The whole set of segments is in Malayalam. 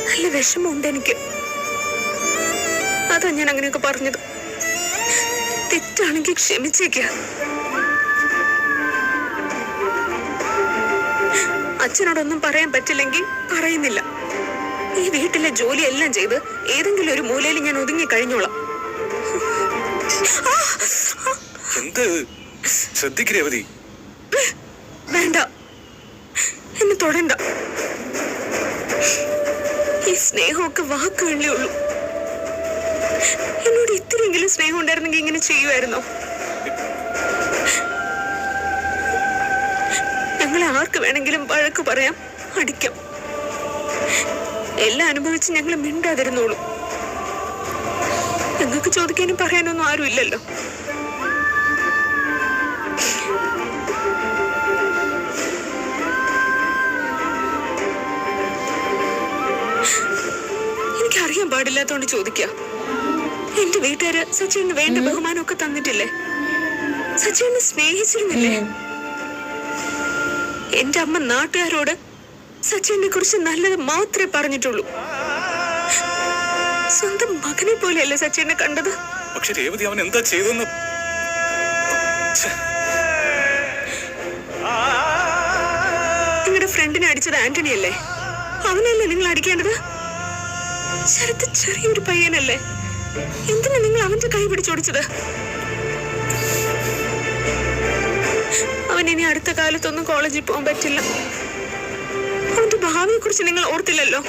നല്ല വിഷമമുണ്ട് എനിക്ക്. അതാ ഞാൻ അങ്ങനെയൊക്കെ പറഞ്ഞത്. തെറ്റാണെങ്കിൽ ക്ഷമിച്ചേക്ക. അച്ഛനോടൊന്നും പറയാൻ പറ്റില്ലെങ്കിൽ പറയുന്നില്ല. ഈ വീട്ടിലെ ജോലിയെല്ലാം ചെയ്ത് ഏതെങ്കിലും ഒരു മൂലയിൽ ഞാൻ ഒതുങ്ങി കഴിഞ്ഞോളാം. വേണ്ട, എന്നെ തൊടണ്ട. ഈ സ്നേഹമൊക്കെ വാക്കുകളിലേ ഉള്ളൂ. എന്നോട് ഇത്തിരിയെങ്കിലും സ്നേഹം ഉണ്ടായിരുന്നെങ്കിൽ ഇങ്ങനെ ചെയ്യുമായിരുന്നോ? ഞങ്ങളെ ആർക്ക് വേണമെങ്കിലും വഴക്ക് പറയാം, അടിക്കാം. എല്ലാം അനുഭവിച്ച് ഞങ്ങൾ മിണ്ടാതിരുന്നോളൂ. ഞങ്ങൾക്ക് ചോദിക്കാനും പറയാനൊന്നും ആരും ഇല്ലല്ലോ. എനിക്കറിയാൻ പാടില്ലാത്തോണ്ട് ചോദിക്കാം. എന്റെ വീട്ടുകാര് സച്ചിന് വേണ്ട ബഹുമാനമൊക്കെ തന്നിട്ടില്ലേ? സച്ചിനെ സ്നേഹിച്ചിരുന്നില്ലേ? എന്റെ അമ്മ നാട്ടുകാരോട് സച്ചിനെ കുറിച്ച് നല്ലത് മാത്രമേ പറഞ്ഞിട്ടുള്ളൂ. സ്വന്തം മകനെ പോലെയല്ലേ സച്ചിനെ കണ്ടത്? പക്ഷെ രേവതി അവൻ എന്താ ചെയ്തെന്ന് നിങ്ങളുടെ ഫ്രണ്ടിനെ അടിച്ചത് ആന്റണി അല്ലേ? അവനല്ലേ നിങ്ങൾ അടിക്കേണ്ടത്? ശരത്ത് ചെറിയൊരു പയ്യനല്ലേ? എന്തിനാ നിങ്ങൾ അവന്റെ കൈ പിടിച്ചോടിച്ചത്? അവൻ ഇനി അടുത്ത കാലത്തൊന്നും കോളേജിൽ പോകാൻ പറ്റില്ല. അവന്റെ ഭാവിയെ കുറിച്ച് നിങ്ങൾ ഓർത്തില്ലല്ലോ.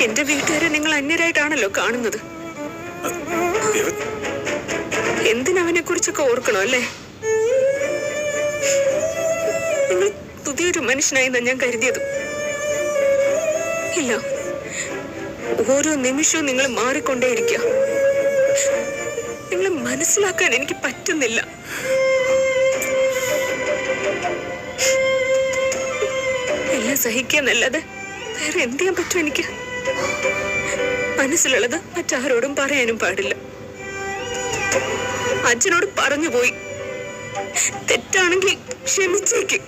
എന്റെ വീട്ടുകാരെ നിങ്ങൾ അന്യരായിട്ടാണല്ലോ കാണുന്നത്. എന്തിനവനെ കുറിച്ചൊക്കെ ഓർക്കണോ അല്ലേ? നിങ്ങൾ പുതിയൊരു മനുഷ്യനായി ഞാൻ കരുതിയത് ഇല്ല. ഓരോ നിമിഷവും നിങ്ങൾ മാറിക്കൊണ്ടേയിരിക്കുക. നിങ്ങളെ മനസ്സിലാക്കാൻ എനിക്ക് പറ്റുന്നില്ല. എല്ലാം സഹിക്കാന്നല്ലാതെ വേറെ എന്ത് ചെയ്യാൻ പറ്റും എനിക്ക്? മനസ്സിലുള്ളത് മറ്റാരോടും പറയാനും പാടില്ല. അച്ഛനോട് പറഞ്ഞു പോയി. തെറ്റാണെങ്കിൽ ക്ഷമിച്ചേക്ക്.